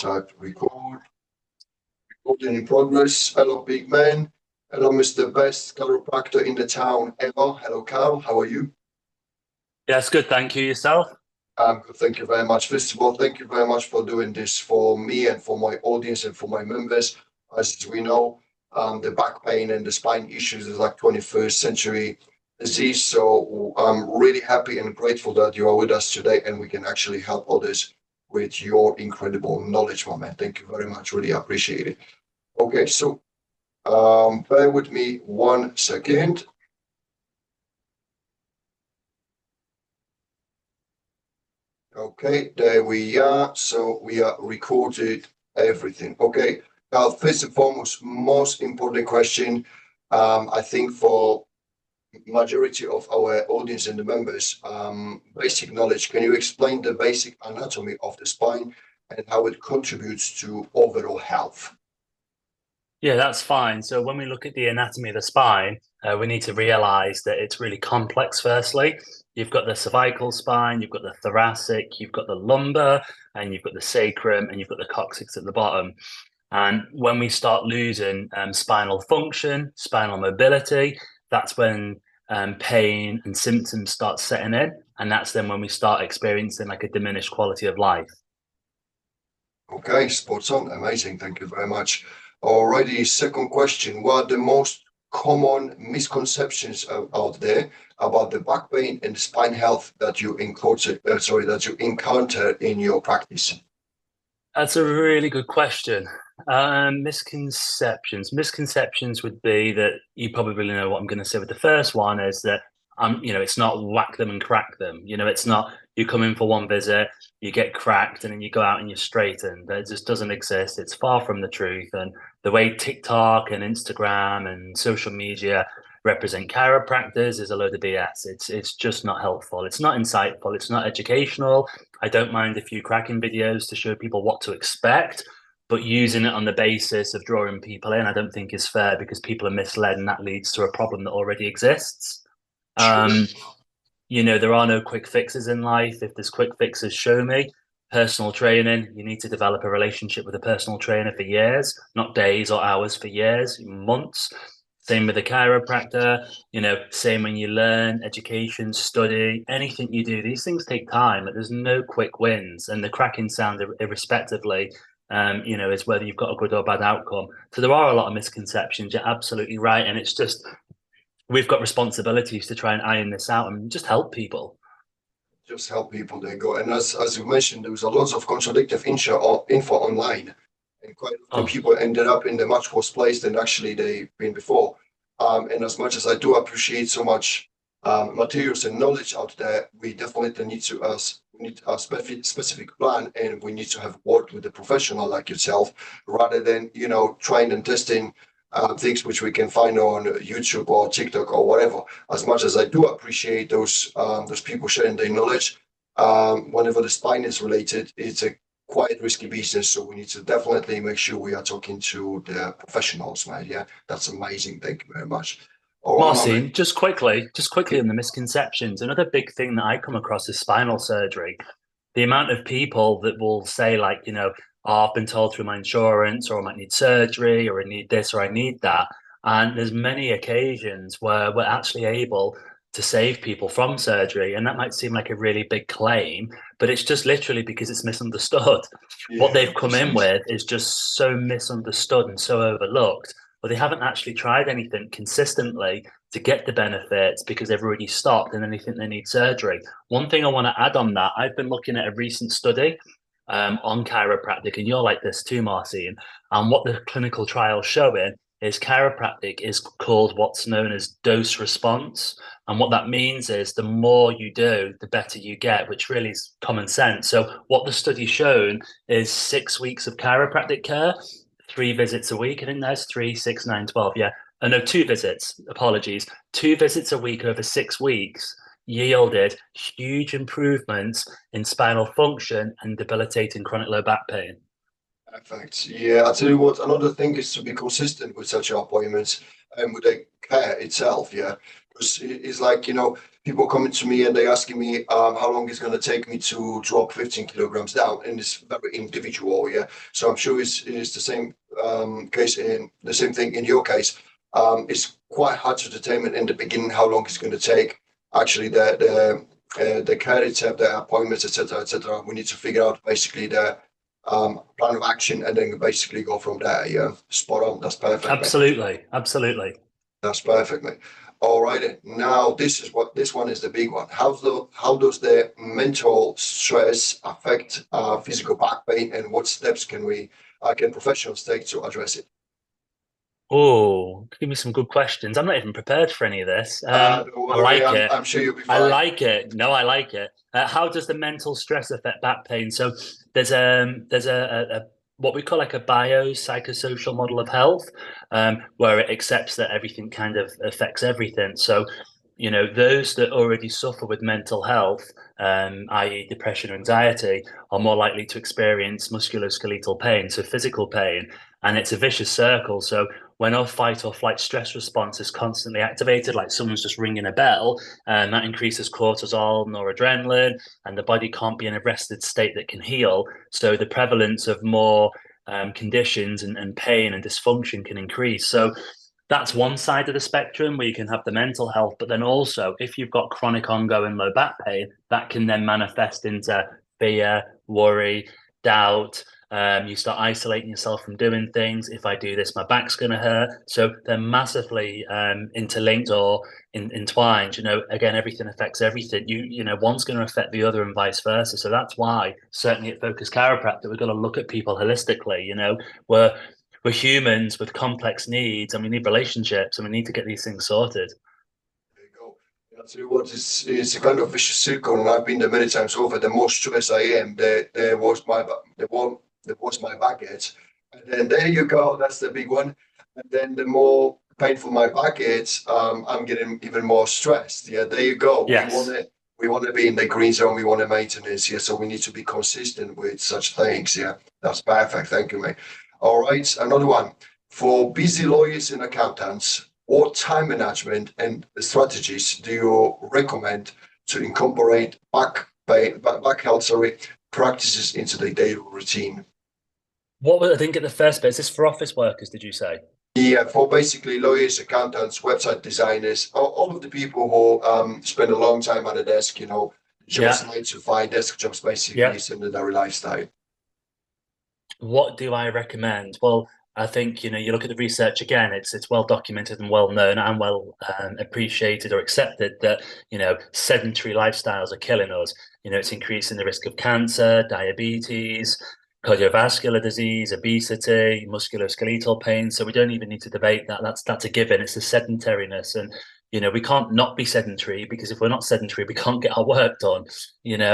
Start record. Recording in progress. Hello, big man. Hello, Mr. Best chiropractor in the town ever. Hello, Karl. How are you? Yes, good. Thank you. Yourself? Good. Thank you very much. First of all, thank you very much for doing this for me and for my audience and for my members. As we know, the back pain and the spine issues is like 21st century disease. So I'm really happy and grateful that you are with us today and we can actually help others with your incredible knowledge, my man. Thank you very much. Really appreciate it. Okay, so bear with me 1 second. Okay, there we are. So we are recorded everything. Okay. Now, first and foremost, most important question, I think for majority of our audience and the members, basic knowledge. Can you explain the basic anatomy of the spine and how it contributes to overall health? Yeah, that's fine. So when we look at the anatomy of the spine, we need to realize that it's really complex. Firstly, you've got the cervical spine, you've got the thoracic, you've got the lumbar, and you've got the sacrum, and you've got the coccyx at the bottom. And when we start losing spinal function, spinal mobility, that's when pain and symptoms start setting in. And that's then when we start experiencing like a diminished quality of life. Okay, spot on. Amazing. Thank you very much. Alrighty, second question. What are the most common misconceptions out there about the back pain and spine health that you encounter in your practice? That's a really good question. Misconceptions would be that you probably know what I'm going to say. With the first one is that it's not whack them and crack them. It's not you come in for one visit, you get cracked, and then you go out and you're straightened. It just doesn't exist. It's far from the truth. And the way TikTok and Instagram and social media represent chiropractors is a load of BS. It's just not helpful. It's not insightful. It's not educational. I don't mind a few cracking videos to show people what to expect, but using it on the basis of drawing people in, I don't think is fair because people are misled and that leads to a problem that already exists. True. Um, there are no quick fixes in life. If there's quick fixes, show me. Personal training, you need to develop a relationship with a personal trainer for years, not days or hours, for years, months. Same with a chiropractor, same when you learn, education, study, anything you do, these things take time. There's no quick wins. And the cracking sound, irrespectively, is whether you've got a good or bad outcome. So there are a lot of misconceptions. You're absolutely right. And it's just, we've got responsibilities to try and iron this out and just help people. Just help people there go. And as you mentioned, there was a lot of contradictive info online, and quite often Oh, people ended up in the much worse place than actually they've been before. And as much as I do appreciate so much materials and knowledge out there, we definitely need to we need a specific plan, and we need to have worked with a professional like yourself, rather than trying and testing things which we can find on YouTube or TikTok or whatever. As much as I do appreciate those people sharing their knowledge, whenever the spine is related, it's a quite risky business. So we need to definitely make sure we are talking to the professionals, man. Yeah, that's amazing. Thank you very much. All right, Mama. Marcin, just quickly on the misconceptions. Another big thing that I come across is spinal surgery. The amount of people that will say, like, oh, I've been told through my insurance, or I might need surgery, or I need this, or I need that. And there's many occasions where we're actually able to save people from surgery. And that might seem like a really big claim, but it's just literally because it's misunderstood. What Yeah, they've come in 100%. with is just so misunderstood and so overlooked, but they haven't actually tried anything consistently to get the benefits because they've already stopped and then they think they need surgery. One thing I want to add on that, I've been looking at a recent study on chiropractic, and you're like this too, Marcin. And what the clinical trial's showing is chiropractic is called what's known as dose response. And what that means is the more you do, the better you get, which really is common sense. So what the study's shown is 6 weeks of chiropractic care, 3 visits a week. I think that's 3, 6, 9, 12. Yeah. Oh, no, 2 visits. Apologies. 2 visits a week over 6 weeks yielded huge improvements in spinal function and debilitating chronic low back pain. Perfect. Yeah, I tell you what, another thing is to be consistent with such appointments and with the care itself. Yeah, because it's like, people coming to me and they asking me how long it's going to take me to drop 15 kilograms down, and it's very individual. Yeah, so I'm sure it's the same case in the same thing in your case. It's quite hard to determine in the beginning how long it's going to take. Actually, the care itself, the appointments, etc., etc. We need to figure out basically the plan of action and then basically go from there. Yeah, spot on. That's perfect, mate. Absolutely, absolutely. That's perfect, mate. All right, then. Now this one is the big one. How does the mental stress affect physical back pain, and what steps can professionals take to address it? Oh, give me some good questions. I'm not even prepared for any of this. Don't I worry, like I'm, it. I'm sure you'll be I fine. like it. No, I like it. How does the mental stress affect back pain? So there's a what we call like a biopsychosocial model of health, where it accepts that everything kind of affects everything. So, those that already suffer with mental health, i.e., depression or anxiety, are more likely to experience musculoskeletal pain, so physical pain, and it's a vicious circle. So when our fight or flight stress response is constantly activated, like someone's just ringing a bell, and that increases cortisol, noradrenaline, and the body can't be in a rested state that can heal. So the prevalence of more conditions and pain and dysfunction can increase. So that's one side of the spectrum where you can have the mental health, but then also if you've got chronic ongoing low back pain, that can then manifest into fear, worry, doubt. You start isolating yourself from doing things. If I do this, my back's going to hurt. So they're massively interlinked or entwined. Again, everything affects everything. One's going to affect the other and vice versa. So that's why, certainly at Focus Chiropractor, we've got to look at people holistically. We're humans with complex needs, and we need relationships, and we need to get these things sorted. There you go. I tell you what, it's a kind of vicious circle, and I've been there many times over. The more stressed I am, the worse my back gets. And then there you go, that's the big one. And then the more painful my back gets, I'm getting even more stressed. Yeah, there you go. Yes. We want to be in the green zone. We want to maintenance. Yeah, so we need to be consistent with such things. Yeah, that's perfect. Thank you, mate. All right, another one for busy lawyers and accountants. What time management and strategies do you recommend to incorporate back health, practices into the daily routine? What was I think at the first bit? Is this for office workers, did you say? Yeah, for basically lawyers, accountants, website designers, all of the people who spend a long time at a desk, just Yeah. like to find desk jobs basically Yeah. is their lifestyle. What do I recommend? Well, I think you look at the research again. It's well documented and well known and well appreciated or accepted that sedentary lifestyles are killing us. It's increasing the risk of cancer, diabetes, cardiovascular disease, obesity, musculoskeletal pain. So we don't even need to debate that. That's a given. It's the sedentariness, and we can't not be sedentary because if we're not sedentary, we can't get our work done.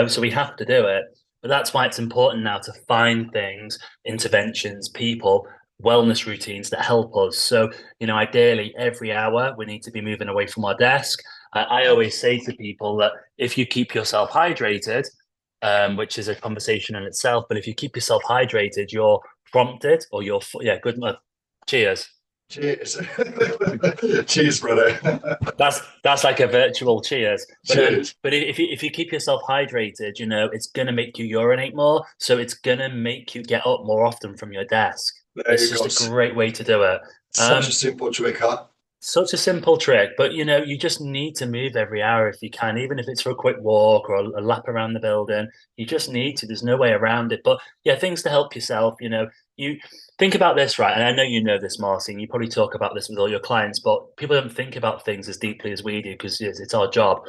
So we have to do it. But that's why it's important now to find things, interventions, people, wellness routines that help us. So, ideally, every hour we need to be moving away from our desk. I always say to people that if you keep yourself hydrated, which is a conversation in itself, but if you keep yourself hydrated, you're prompted or yeah, good. Cheers. Cheers. Cheers, brother. That's like a virtual cheers. But Cheers. if you keep yourself hydrated, it's gonna make you urinate more. So it's gonna make you get up more often from your desk. There It's you just go. a great way to do it. Such a Um, simple trick, huh? Such a simple trick, but you just need to move every hour if you can, even if it's for a quick walk or a lap around the building. You just need to. There's no way around it. But yeah, things to help yourself. You think about this, right? And I know you know this, Marcin. You probably talk about this with all your clients, but people don't think about things as deeply as we do because it's our job.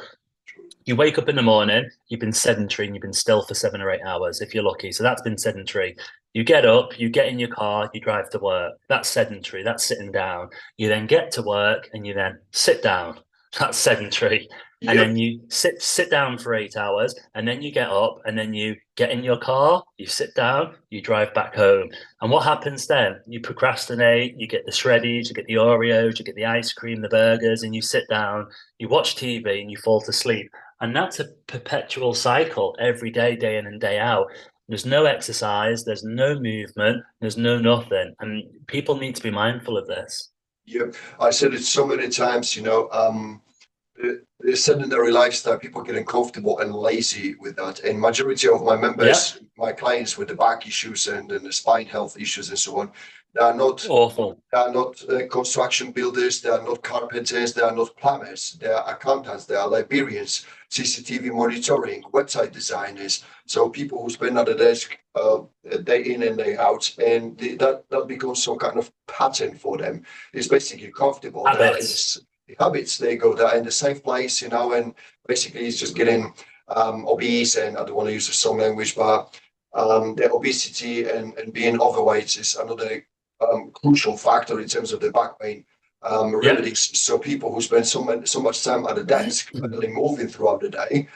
You wake up in the morning, you've been sedentary and you've been still for 7 or 8 hours if you're lucky. So that's been sedentary. You get up, you get in your car, you drive to work. That's sedentary. That's sitting down. You then get to work and you then sit down. That's sedentary. And Yep. then you sit down for 8 hours, and then you get up, and then you get in your car, you sit down, you drive back home. And what happens then? You procrastinate, you get the shreddies, you get the Oreos, you get the ice cream, the burgers, and you sit down, you watch TV, and you fall to sleep. And that's a perpetual cycle every day, day in and day out. There's no exercise, there's no movement, there's no nothing. And people need to be mindful of this. Yeah, I said it so many times, the sedentary lifestyle, people getting comfortable and lazy with that. And majority of my Yeah, members, my clients with the back issues and the spine health issues and so on, they are not awful. they are not construction builders, they are not carpenters, they are not plumbers, they are accountants, they are librarians, CCTV monitoring, website designers. So people who spend at the desk day in and day out, and that becomes some kind of pattern for them. It's basically comfortable. They are in Habits. the habits, they go there in the safe place, and basically it's just getting obese, and I don't want to use the strong language, but the obesity and being overweight is another crucial factor in terms of the back pain Yeah. remedies. So people who spend so much time at the desk, barely moving throughout the day,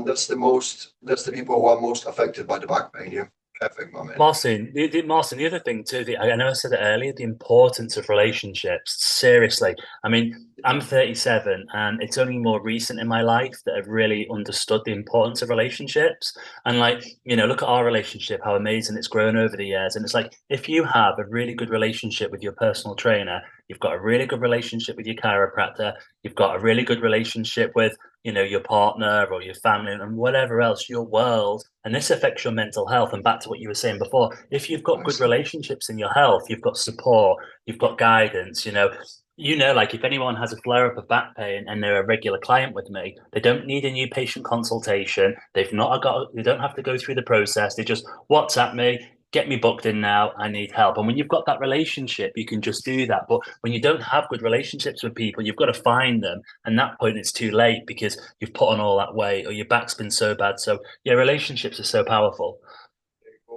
that's the people who are most affected by the back pain. Yeah, perfect, my man. Martin, the other thing too, I know I said it earlier, the importance of relationships. Seriously. I mean, I'm 37 and it's only more recent in my life that I've really understood the importance of relationships. And like, look at our relationship, how amazing it's grown over the years. And it's like, if you have a really good relationship with your personal trainer, you've got a really good relationship with your chiropractor, you've got a really good relationship with your partner or your family and whatever else, your world, and this affects your mental health. And back to what you were saying before, if you've got good Nice. relationships in your health, you've got support, you've got guidance, like if anyone has a flare up of back pain and they're a regular client with me, they don't need a new patient consultation. They don't have to go through the process. They just WhatsApp me, get me booked in now. I need help. And when you've got that relationship, you can just do that. But when you don't have good relationships with people, you've got to find them. And that point, it's too late because you've put on all that weight or your back's been so bad. So yeah, relationships are so powerful.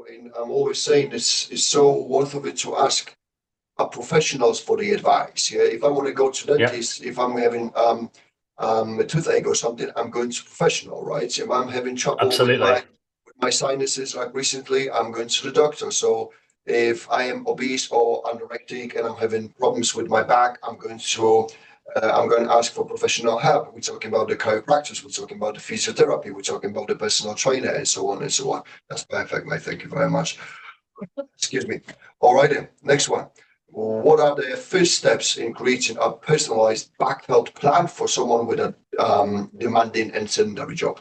And I'm always saying this is so worth of it to ask professionals for the advice. Yeah, if I want to go to Yeah, dentist, if I'm having a toothache or something, I'm going to professional, right? If I'm having trouble with absolutely. my sinuses, like recently, I'm going to the doctor. So if I am obese or anorectic and I'm having problems with my back, I'm going to ask for professional help. We're talking about the chiropractors, we're talking about the physiotherapy, we're talking about the personal trainer, and so on and so on. That's perfect, mate. Thank you very much. Excuse me. All right, then. Next one. What are the first steps in creating a personalized back health plan for someone with a demanding and sedentary job?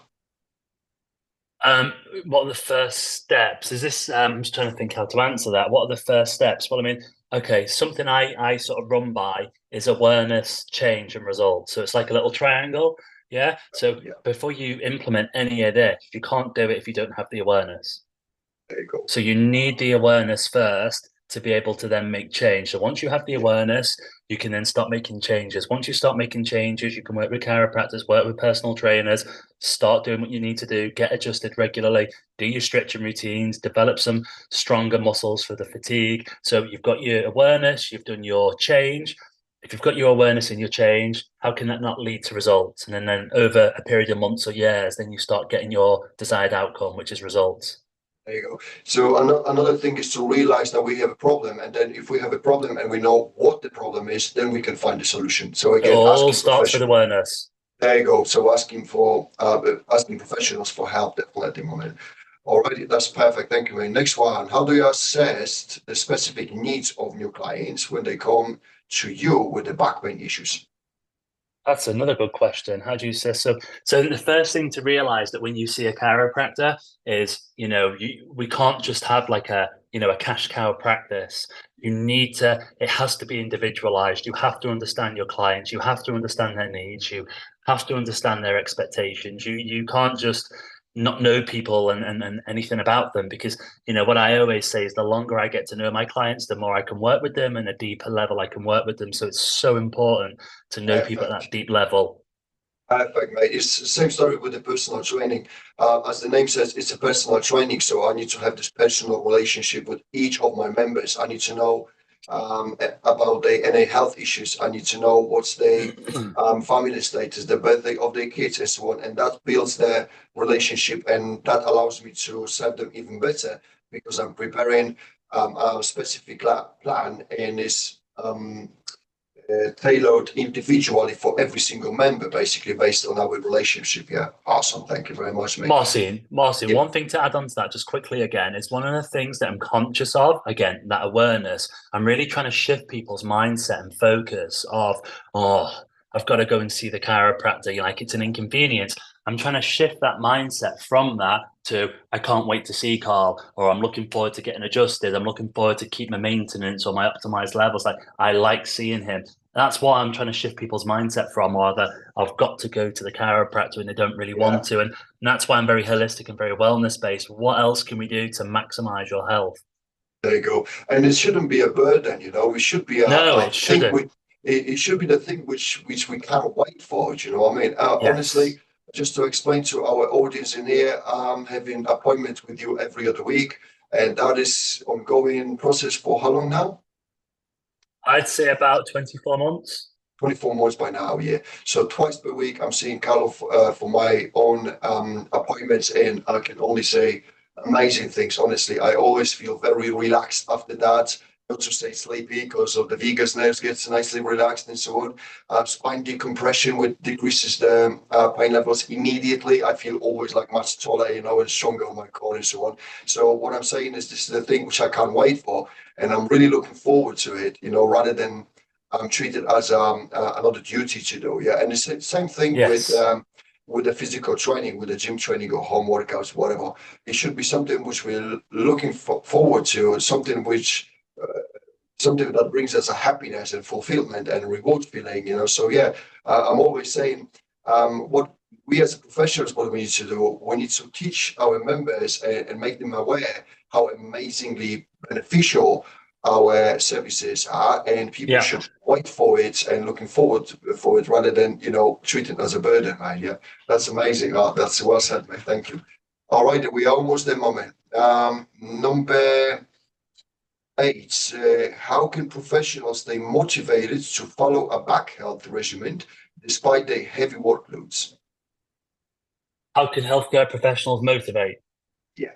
Um, what are the first steps? Is this? I'm just trying to think how to answer that. What are the first steps? Well, I mean, okay, something I sort of run by is awareness, change, and results. So it's like a little triangle. Yeah. So Yeah, before you implement any of this, you can't do it if you don't have the awareness. there you go. So you need the awareness first to be able to then make change. So once you have the Yeah, awareness, you can then start making changes. Once you start making changes, you can work with chiropractors, work with personal trainers, start doing what you need to do, get adjusted regularly, do your stretching routines, develop some stronger muscles for the fatigue. So you've got your awareness, you've done your change. If you've got your awareness and your change, how can that not lead to results? And then over a period of months or years, then you start getting your desired outcome, which is results. there you go. So another thing is to realize that we have a problem, and then if we have a problem and we know what the problem is, then we can find a solution. So It again, all asking starts with professional. awareness. There you go. So asking professionals for help definitely at the moment. Alrighty, that's perfect. Thank you. And next one, how do you assess the specific needs of new clients when they come to you with the back pain issues? That's another good question. How do you say so? So the first thing to realize that when you see a chiropractor is, we can't just have like a cash cow practice. It has to be individualized. You have to understand your clients. You have to understand their needs. You have to understand their expectations. You can't just not know people and anything about them because what I always say is the longer I get to know my clients, the more I can work with them and a deeper level I can work with them. So it's so important to know people at that Perfect. deep level. Perfect, mate. It's the same story with the personal training. As the name says, it's a personal training. So I need to have this personal relationship with each of my members. I need to know about any health issues. I need to know what's the family status, the birthday of their kids, and so on. And that builds their relationship, and that allows me to serve them even better because I'm preparing a specific plan, and tailored individually for every single member, basically based on our relationship. Yeah, awesome. Thank you very much, mate. Marcin, Yeah, one thing to add on to that, just quickly again, is one of the things that I'm conscious of, again, that awareness. I'm really trying to shift people's mindset and focus of, oh, I've got to go and see the chiropractor, like it's an inconvenience. I'm trying to shift that mindset from that to I can't wait to see Karl, or I'm looking forward to getting adjusted. I'm looking forward to keep my maintenance or my optimized levels. Like I like seeing him. That's what I'm trying to shift people's mindset from, or that I've got to go to the chiropractor and they don't really yeah. want to. And that's why I'm very holistic and very wellness based. What else can we do to maximize your health? There you go. And it shouldn't be a burden, you know. It should be No, a it thing. shouldn't. It should be the thing which we can't wait for. Do you know what I mean? Yes. Honestly, just to explain to our audience in here, I'm having appointments with you every other week, and that is ongoing process for how long now? I'd say about 24 months. 24 months by now, yeah. So twice per week, I'm seeing Karl for my own appointments, and I can only say amazing things. Honestly, I always feel very relaxed after that. Not to stay sleepy because of the vagus nerves gets nicely relaxed and so on. Spine decompression, which decreases the pain levels immediately. I feel always like much taller, you know, and stronger on my core and so on. So what I'm saying is this is the thing which I can't wait for, and I'm really looking forward to it. You know, rather than treat it as another duty to do. Yeah, and it's the same thing Yes. with the physical training, with the gym training or home workouts, whatever. It should be something which we're looking forward to, something which something that brings us a happiness and fulfillment and reward feeling. You know, so yeah, I'm always saying what we as professionals what we need to do. We need to teach our members and make them aware how amazingly beneficial our services are, and people Yeah. should wait for it and looking forward for it rather than treat it as a burden, man. Yeah, that's amazing. Oh, that's well said, mate. Thank you. All right, we are almost there, moment. Number 8. How can professionals stay motivated to follow a back health regimen despite their heavy workloads? How can healthcare professionals motivate? Yeah.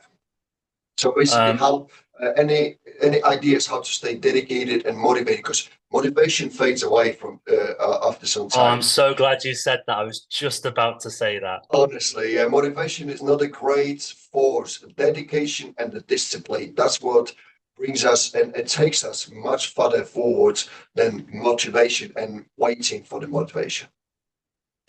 So basically, Um, how any ideas how to stay dedicated and motivated? Because motivation fades away from after some oh, I'm time. so glad you said that. I was just about to say that. Honestly, yeah, motivation is not a great force. Dedication and the discipline. That's what brings us and it takes us much further forward than motivation and waiting for the motivation.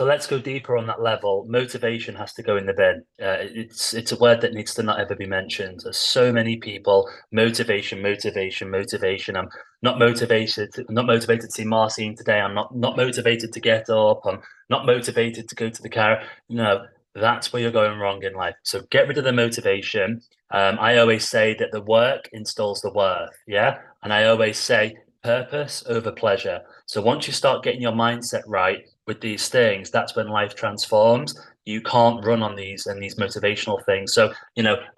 So let's go deeper on that level. Motivation has to go in the bin. It's a word that needs to not ever be mentioned. There's so many people motivation, motivation, motivation. I'm not motivated to see Marcin today. I'm not motivated to get up. I'm not motivated to go to the car. No, that's where you're going wrong in life. So get rid of the motivation. I always say that the work installs the worth. Yeah, and I always say purpose over pleasure. So once you start getting your mindset right with these things, that's when life transforms. You can't run on these and these motivational things. So,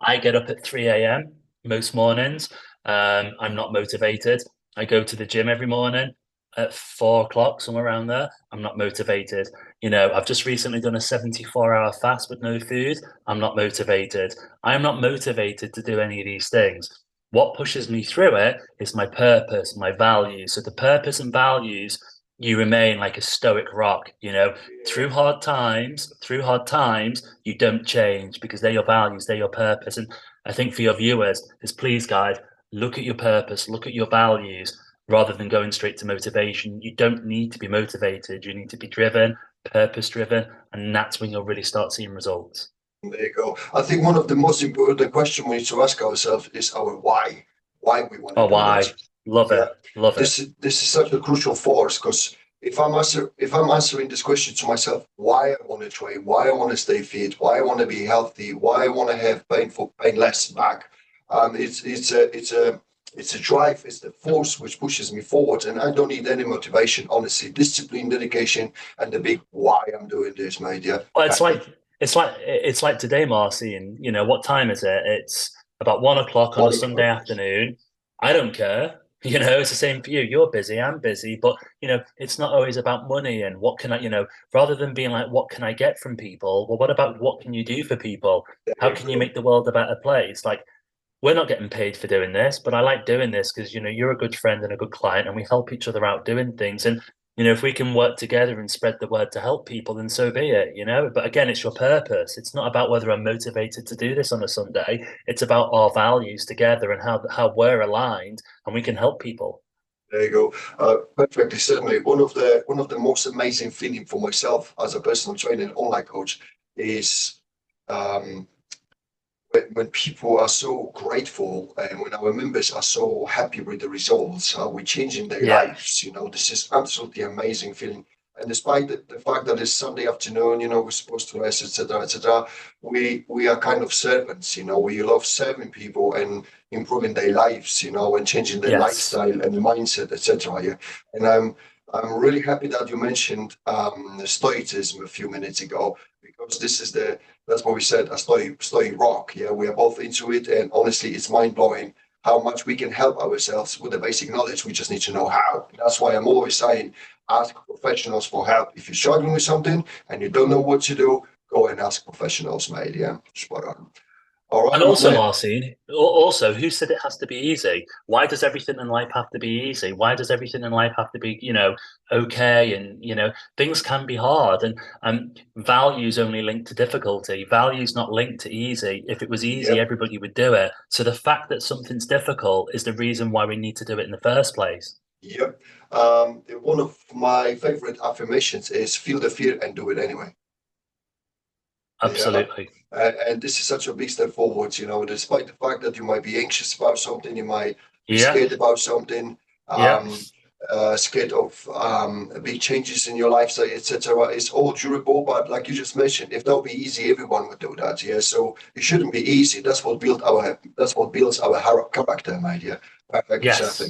I get up at 3 a.m. most mornings. I'm not motivated. I go to the gym every morning at 4 o'clock, somewhere around there. I'm not motivated. I've just recently done a 74-hour fast with no food. I'm not motivated. I'm not motivated to do any of these things. What pushes me through it is my purpose, my values. So the purpose and values, you remain like a stoic rock, through hard times, you don't change because they're your values, they're your purpose. And I think for your viewers is please, guys, look at your purpose, look at your values rather than going straight to motivation. You don't need to be motivated. You need to be driven, purpose driven, and that's when you'll really start seeing results. There you go. I think one of the most important questions we need to ask ourselves is our why. Why we want to Oh, do this. why? Love Yeah, it. Love it. this is such a crucial force because if I'm answering this question to myself, why I want to train, why I want to stay fit, why I want to be healthy, why I want to have painless back, it's a drive, it's the force which pushes me forward, and I don't need any motivation, honestly. Discipline, dedication, and the big why I'm doing this, mate. Yeah, Well, it's like today, Marcy, and what time is it? It's about 1 o'clock on a Sunday afternoon. I don't care. It's the same for you. You're busy, I'm busy, but it's not always about money and what can I, rather than being like, what can I get from people? Well, what about what can you do for people? there How you can you go. make the world a better place? Like we're not getting paid for doing this, but I like doing this because you're a good friend and a good client, and we help each other out doing things. And You know, if we can work together and spread the word to help people, then so be it, you know. But again, it's your purpose. It's not about whether I'm motivated to do this on a Sunday. It's about our values together and how we're aligned and we can help people. There you go. Perfectly. Certainly, one of the most amazing feeling for myself as a personal trainer and online coach is um, when people are so grateful and when our members are so happy with the results, how we're changing their Yeah. lives. You know, this is absolutely amazing feeling. And despite the fact that it's Sunday afternoon, you know, we're supposed to rest, etc., etc., we are kind of servants. You know, we love serving people and improving their lives. You know, and changing their Yes. lifestyle and the mindset, etc. Yeah, and I'm really happy that you mentioned stoicism a few minutes ago because this is the that's what we said, a story rock. Yeah, we are both into it, and honestly, it's mind blowing how much we can help ourselves with the basic knowledge. We just need to know how. That's why I'm always saying, ask professionals for help. If you're struggling with something and you don't know what to do, go and ask professionals, mate. Yeah, spot on. All And right, my also, man. Marcin, also, who said it has to be easy? Why does everything in life have to be easy? Why does everything in life have to be, okay? And, things can be hard. And values only linked to difficulty. Values not linked to easy. If it was easy, Yep, everybody would do it. So the fact that something's difficult is the reason why we need to do it in the first place. yep. One of my favorite affirmations is feel the fear and do it anyway. Yeah. Absolutely. And this is such a big step forward, you know, despite the fact that you might be anxious about something, you might be Yeah. scared about something, Yeah. um, scared of big changes in your lifestyle, etc. It's all durable, but like you just mentioned, if that would be easy, everyone would do that. Yeah. So it shouldn't be easy. That's what builds our character, mate. Yeah. Perfect. So Yes.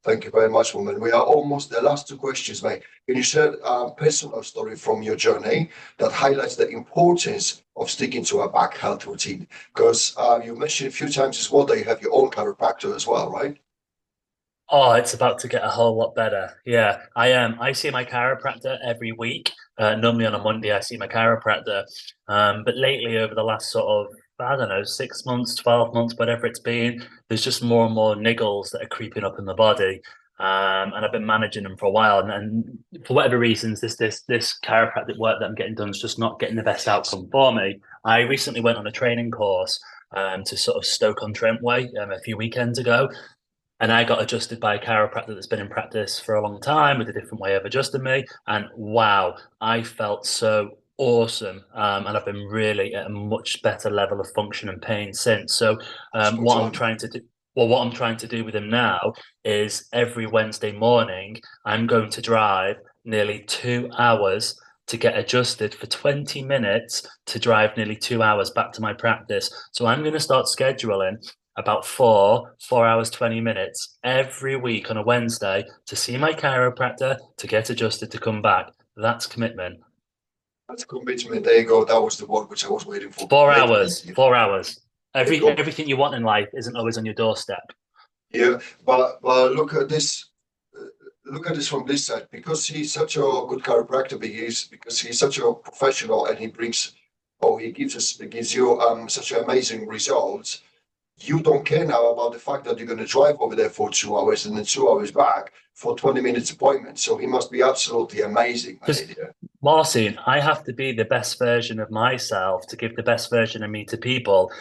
thank you very much, woman. We are almost the last two questions, mate. Can you share a personal story from your journey that highlights the importance of sticking to a back health routine? Because you mentioned a few times as well that you have your own chiropractor as well, right? Oh, it's about to get a whole lot better. Yeah, I am. I see my chiropractor every week. Normally on a Monday, I see my chiropractor. But lately, over the last sort of, I don't know, 6 months, 12 months, whatever it's been, there's just more and more niggles that are creeping up in the body. And I've been managing them for a while. And for whatever reasons, this chiropractic work that I'm getting done is just not getting the best outcome for me. I recently went on a training course to sort of Stoke-on-Trent way a few weekends ago. And I got adjusted by a chiropractor that's been in practice for a long time with a different way of adjusting me. And wow, I felt so awesome. And I've been really at a much better level of function and pain since. So Spot what I'm on. trying to do, well, what I'm trying to do with him now is every Wednesday morning, I'm going to drive nearly 2 hours to get adjusted for 20 minutes to drive nearly 2 hours back to my practice. So I'm going to start scheduling about 4 hours, 20 minutes every week on a Wednesday to see my chiropractor, to get adjusted, to come back. That's commitment. That's a commitment. There you go. That was the word which I was waiting for. Four Commitment. hours, Yeah. 4 hours. There you go. Everything you want in life isn't always on your doorstep. Yeah, but look at this. uh, Look at this from this side. Because he's such a good chiropractor, because he's such a professional, and he gives you such amazing results. You don't care now about the fact that you're going to drive over there for 2 hours and then 2 hours back for 20 minutes appointment. So he must be absolutely amazing, Because mate. Yeah. Marcin, I have to be the best version of myself to give the best version of me to people.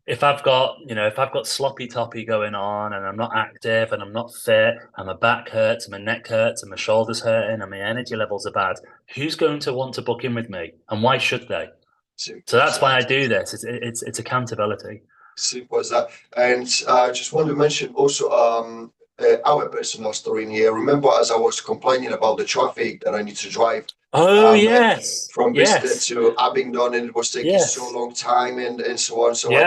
If I've got sloppy toppy going on and I'm not active and I'm not fit and my back hurts and my neck hurts and my shoulders hurting and my energy levels are bad, who's going to want to book in with me? And why should they? So Simple as that's why I that. do this. It's accountability. Simple as that. And I just want to mention also our personal story in here. Remember, as I was complaining about the traffic that I need to drive Oh um, yes. from Bicester Yes. to Abingdon, and it was taking so Yes. long time and so on. So Yeah.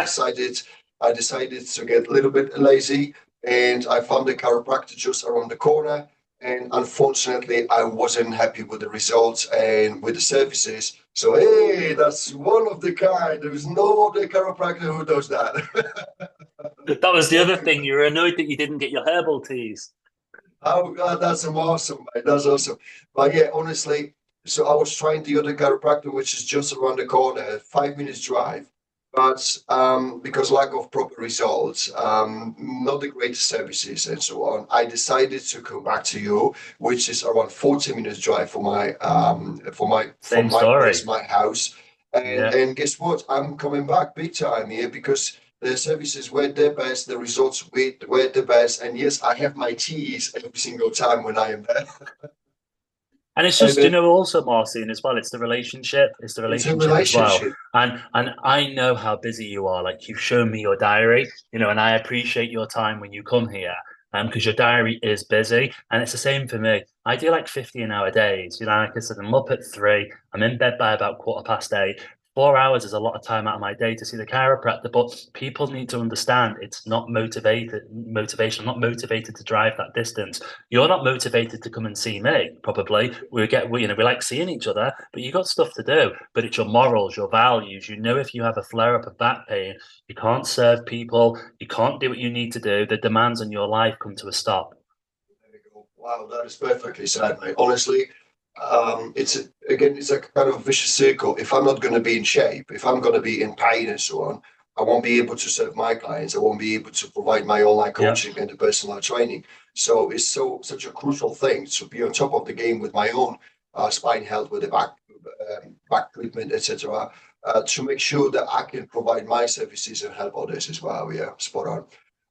I decided to get a little bit lazy, and I found the chiropractor just around the corner. And unfortunately, I wasn't happy with the results and with the services. So hey, that's one of the kind. There is no other chiropractor who does that. That was the other thing. You were annoyed that you didn't get your herbal teas. Oh God, that's awesome, mate. That's awesome. But yeah, honestly, so I was trying the other chiropractor, which is just around the corner, 5 minutes drive. but because lack of proper results, not the greatest services and so on, I decided to come back to you, which is around 40 minutes drive for my from Same my story. place, my house. Yeah. And guess what? I'm coming back big time here because the services were the best, the results were the best, and yes, I have my teas every single time when I am there. And it's And just, also, Marcin, as well, it's the relationship. It's the it's a relationship as well. relationship. And I know how busy you are. Like you've shown me your diary, and I appreciate your time when you come here. Because your diary is busy. And it's the same for me. I do like 50 an hour days. Like I said, I'm up at 3, I'm in bed by about 8:15. 4 hours is a lot of time out of my day to see the chiropractor, but people need to understand it's not motivation. I'm not motivated to drive that distance. You're not motivated to come and see me, probably. We like seeing each other, but you got stuff to do. But it's your morals, your values. If you have a flare up of back pain, you can't serve people, you can't do what you need to do. The demands on your life come to a stop. There we go. Wow, that is perfectly said, mate. Honestly, it's a kind of vicious circle. If I'm not going to be in shape, if I'm going to be in pain and so on, I won't be able to serve my clients. I won't be able to provide my online Yeah. coaching and the personal training. So it's such a crucial thing to be on top of the game with my own spine health, with the back treatment, etc. To make sure that I can provide my services and help others as well. Yeah, spot on.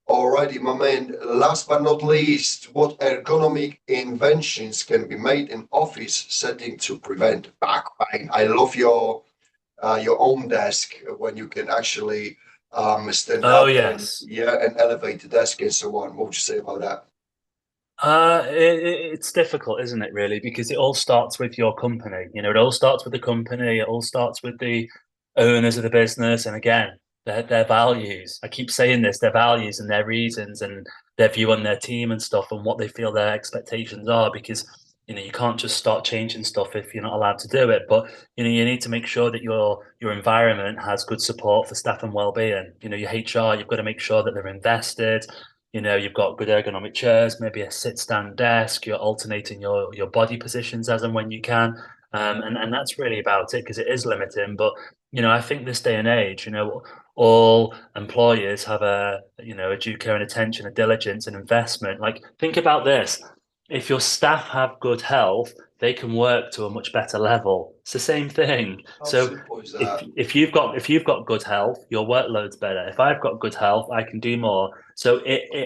Alrighty, my man. Last but not least, what ergonomic inventions can be made in office setting to prevent back pain? I love your own desk when you can actually stand Oh, up and yes. yeah, and elevate the desk and so on. What would you say about that? It's difficult, isn't it, really? Because it all starts with your company. It all starts with the company. It all starts with the owners of the business. And again, their values. I keep saying this, their values and their reasons and their view on their team and stuff and what they feel their expectations are. Because, you can't just start changing stuff if you're not allowed to do it. But, you need to make sure that your environment has good support for staff and well-being. Your HR, you've got to make sure that they're invested. You've got good ergonomic chairs, maybe a sit-stand desk. You're alternating your body positions as and when you can, and that's really about it because it is limiting. But I think this day and age, all employers have a due care and attention, a diligence and investment. Like think about this: if your staff have good health, they can work to a much better level. It's the same thing. How So simple is if that? if you've got good health, your workload's better. If I've got good health, I can do more. So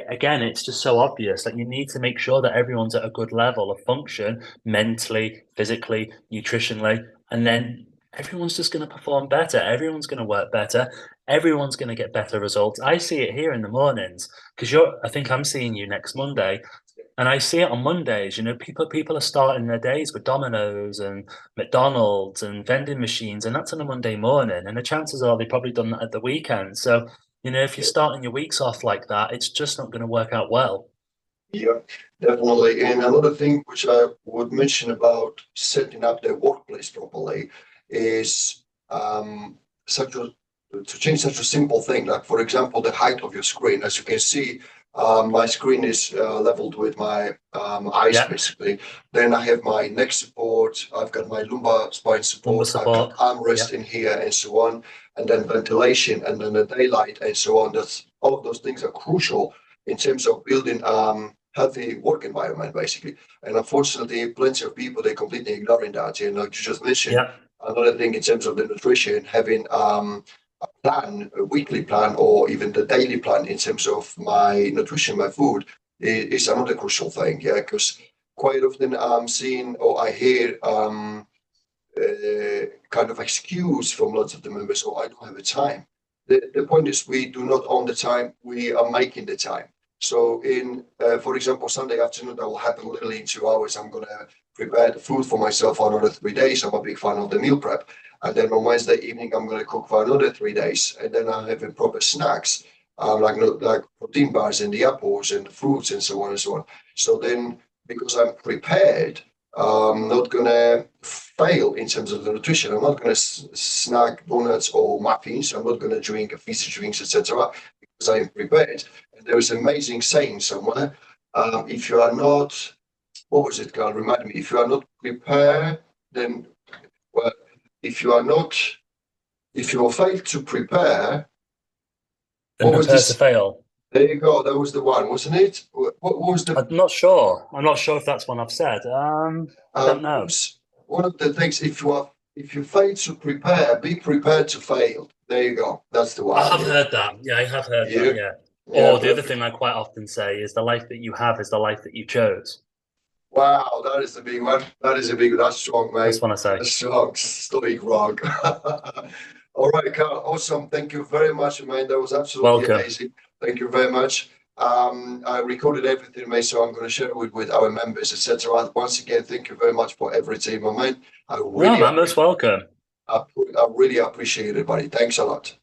again, it's just so obvious. Like you need to make sure that everyone's at a good level of function, mentally, physically, nutritionally, and then everyone's just going to perform better. Everyone's going to work better. Everyone's going to get better results. I see it here in the mornings because I think I'm seeing you next Monday. And I see it on Mondays, people are starting their days with Domino's and McDonald's and vending machines, and that's on a Monday morning. And the chances are they've probably done that at the weekend. So, if you're starting your weeks off like that, it's just not going to work out well. Yeah, definitely. And another thing which I would mention about setting up the workplace properly is such a to change such a simple thing. Like for example, the height of your screen. As you can see, my screen is leveled with my eyes Yeah, basically. Then I have my neck support. I've got my lumbar spine lumbar support. I've got support. Yeah, armrest in here and so on, and then ventilation and then the daylight and so on. That's all of those things are crucial in terms of building healthy work environment, basically. And unfortunately, plenty of people they completely ignoring that. Like you just mentioned, yeah. another thing in terms of the nutrition, having a plan, a weekly plan, or even the daily plan in terms of my nutrition, my food, is another crucial thing. Yeah, because quite often I'm seeing or I hear kind of excuse from lots of the members, oh, I don't have the time. The point is we do not own the time, we are making the time. So for example, Sunday afternoon, that will happen literally in 2 hours. I'm going to prepare the food for myself for another 3 days. I'm a big fan of the meal prep. And then on Wednesday evening, I'm going to cook for another 3 days. And then I'm having proper snacks, like protein bars and the apples and the fruits and so on and so on. So then because I'm prepared, I'm not gonna fail in terms of the nutrition. I'm not gonna snack donuts or muffins. I'm not gonna drink fizzy drinks, etc. Because I'm prepared. And there is an amazing saying somewhere. If you are not, what was it, Karl? Remind me. If you are not prepared, then well, if you are not if you fail to prepare, And what was prepare to this? fail. There you go. That was the one, wasn't it? What was the I'm not sure. I'm not sure if that's one I've said. I don't it know. was one of the things? If you fail to prepare, be prepared to fail. There you go. That's the I one. have heard that. Yeah, I have heard that. Yeah, Yeah. yeah, Or the other perfect. thing I quite often say is the life that you have is the life that you chose. Wow, that is the big one. That is a big. That's strong, That's mate. what I say. That's strong. Stoic rock. All right, Carl. Awesome. Thank you very much, man. That was absolutely Welcome. amazing. Thank you very much. I recorded everything, mate, so I'm going to share it with our members, etc. Once again, thank you very much for everything, my man. No, man, most welcome. I really appreciate it, buddy. Thanks a lot.